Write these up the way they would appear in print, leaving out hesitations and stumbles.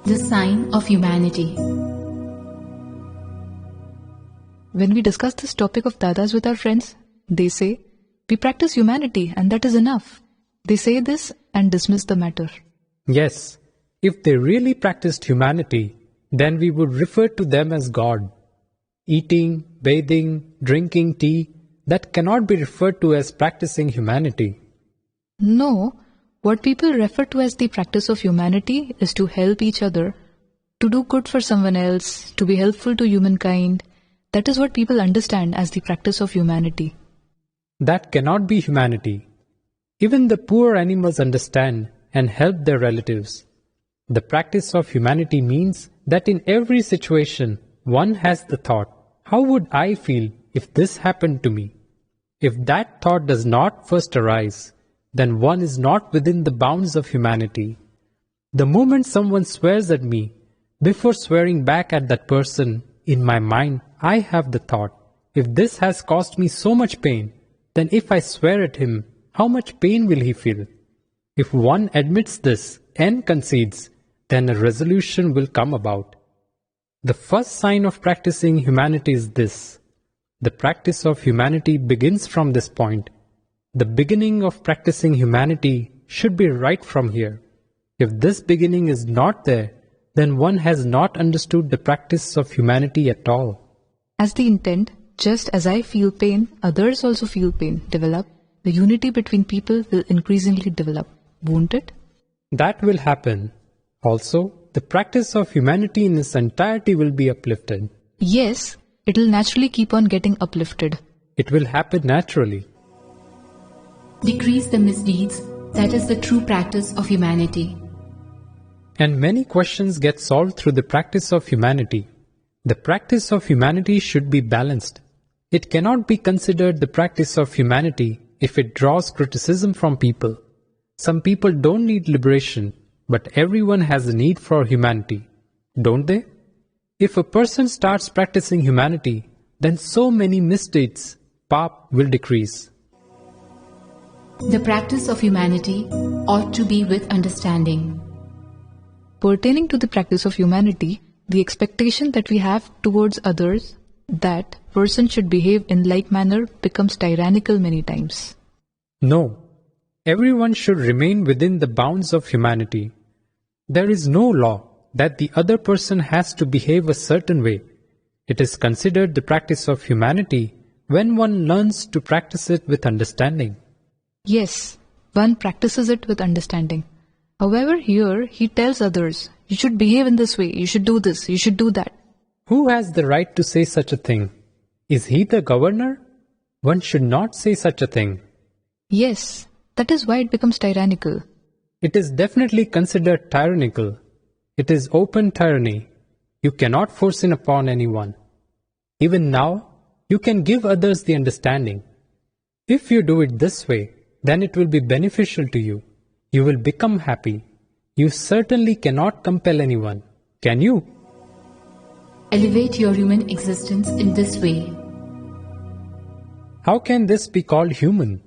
The sign of humanity. When we discuss this topic of dadas with our friends, they say, we practice humanity and that is enough. They say this and dismiss the matter. Yes, if they really practiced humanity, then we would refer to them as God. Eating, bathing, drinking tea, that cannot be referred to as practicing humanity. No, what people refer to as the practice of humanity is to help each other, to do good for someone else, to be helpful to humankind. That is what people understand as the practice of humanity. That cannot be humanity. Even the poor animals understand and help their relatives. The practice of humanity means that in every situation, one has the thought, how would I feel if this happened to me? If that thought does not first arise, then one is not within the bounds of humanity. The moment someone swears at me, before swearing back at that person, in my mind, I have the thought, if this has caused me so much pain, then if I swear at him, how much pain will he feel? If one admits this and concedes, then a resolution will come about. The first sign of practicing humanity is this. The practice of humanity begins from this point. The beginning of practicing humanity should be right from here. If this beginning is not there, then one has not understood the practice of humanity at all. As the intent, just as I feel pain, others also feel pain, develop, the unity between people will increasingly develop, won't it? That will happen. Also, the practice of humanity in its entirety will be uplifted. Yes, it will naturally keep on getting uplifted. It will happen naturally. Decrease the misdeeds. That is the true practice of humanity. And many questions get solved through the practice of humanity. The practice of humanity should be balanced. It cannot be considered the practice of humanity if it draws criticism from people. Some people don't need liberation, but everyone has a need for humanity, don't they? If a person starts practicing humanity, then so many misdeeds, pap, will decrease. The practice of humanity ought to be with understanding. Pertaining to the practice of humanity, the expectation that we have towards others, that person should behave in like manner, becomes tyrannical many times. No, everyone should remain within the bounds of humanity. There is no law that the other person has to behave a certain way. It is considered the practice of humanity when one learns to practice it with understanding. Yes, one practices it with understanding. However, here he tells others, you should behave in this way, you should do this, you should do that. Who has the right to say such a thing? Is he the governor? One should not say such a thing. Yes, that is why it becomes tyrannical. It is definitely considered tyrannical. It is open tyranny. You cannot force it upon anyone. Even now, you can give others the understanding. If you do it this way, then it will be beneficial to you. You will become happy. You certainly cannot compel anyone, can you? Elevate your human existence in this way. How can this be called human?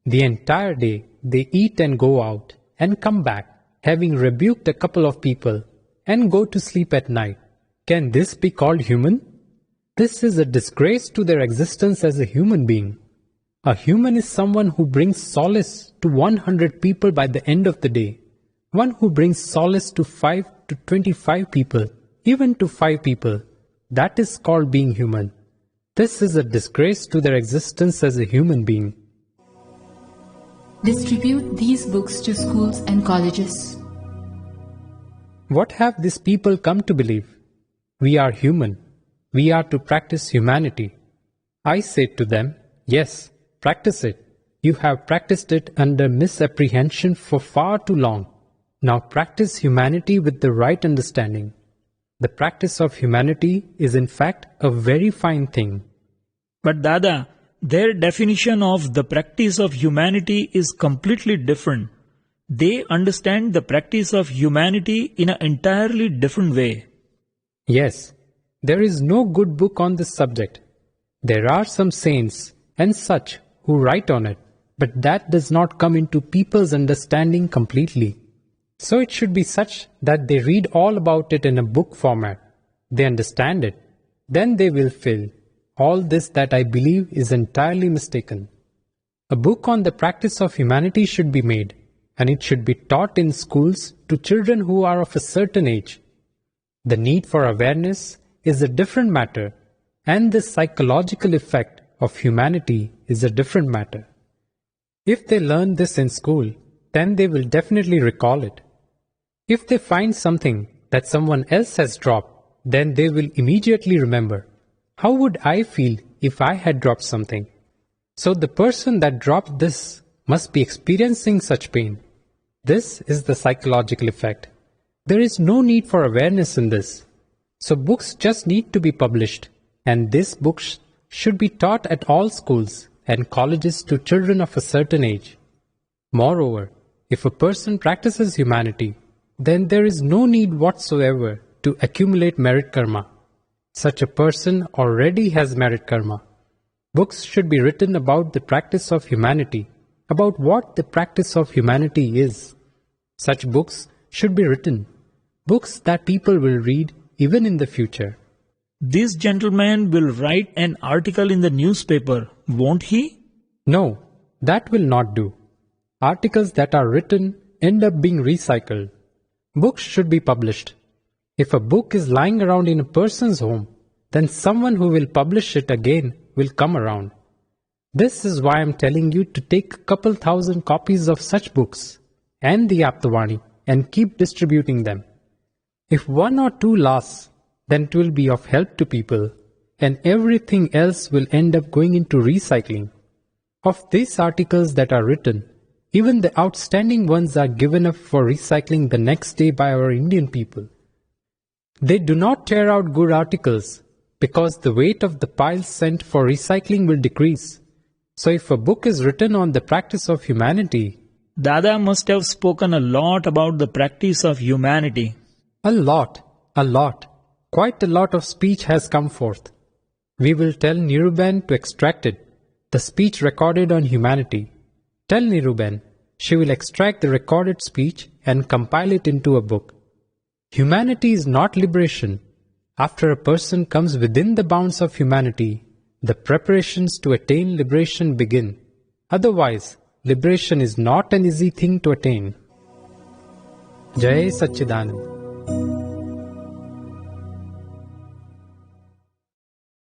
The entire day they eat and go out and come back, having rebuked a couple of people, and go to sleep at night. Can this be called human? This is a disgrace to their existence as a human being. A human is someone who brings solace to 100 people by the end of the day. One who brings solace to 5 to 25 people, even to 5 people. That is called being human. This is a disgrace to their existence as a human being. Distribute these books to schools and colleges. What have these people come to believe? We are human. We are to practice humanity. I say to them, yes, practice it. You have practiced it under misapprehension for far too long. Now practice humanity with the right understanding. The practice of humanity is in fact a very fine thing. But Dada, their definition of the practice of humanity is completely different. They understand the practice of humanity in an entirely different way. Yes, there is no good book on this subject. There are some saints and such who write on it, but that does not come into people's understanding completely. So it should be such that they read all about it in a book format. They understand it. Then they will feel, all this that I believe is entirely mistaken. A book on the practice of humanity should be made, and it should be taught in schools to children who are of a certain age. The need for awareness is a different matter, and the psychological effect of humanity is a different matter. If they learn this in school, then they will definitely recall it. If they find something that someone else has dropped, then they will immediately remember, how would I feel if I had dropped something? So the person that dropped this must be experiencing such pain. This is the psychological effect. There is no need for awareness in this. So books just need to be published, and these books should be taught at all schools and colleges to children of a certain age. Moreover, if a person practices humanity, then there is no need whatsoever to accumulate merit karma. Such a person already has merit karma. Books should be written about the practice of humanity, about what the practice of humanity is. Such books should be written, books that people will read even in the future. This gentleman will write an article in the newspaper, won't he? No, that will not do. Articles that are written end up being recycled. Books should be published. If a book is lying around in a person's home, then someone who will publish it again will come around. This is why I am telling you to take a couple thousand copies of such books and the Aptavani and keep distributing them. If one or two lasts, then it will be of help to people, and everything else will end up going into recycling. Of these articles that are written, even the outstanding ones are given up for recycling the next day by our Indian people. They do not tear out good articles because the weight of the piles sent for recycling will decrease. So if a book is written on the practice of humanity, Dada must have spoken a lot about the practice of humanity. a lot, quite a lot of speech has come forth. We will tell Niruben to extract it, the speech recorded on humanity. Tell Niruben, she will extract the recorded speech and compile it into a book. Humanity is not liberation. After a person comes within the bounds of humanity, the preparations to attain liberation begin. Otherwise, liberation is not an easy thing to attain. Jai Satchidanand.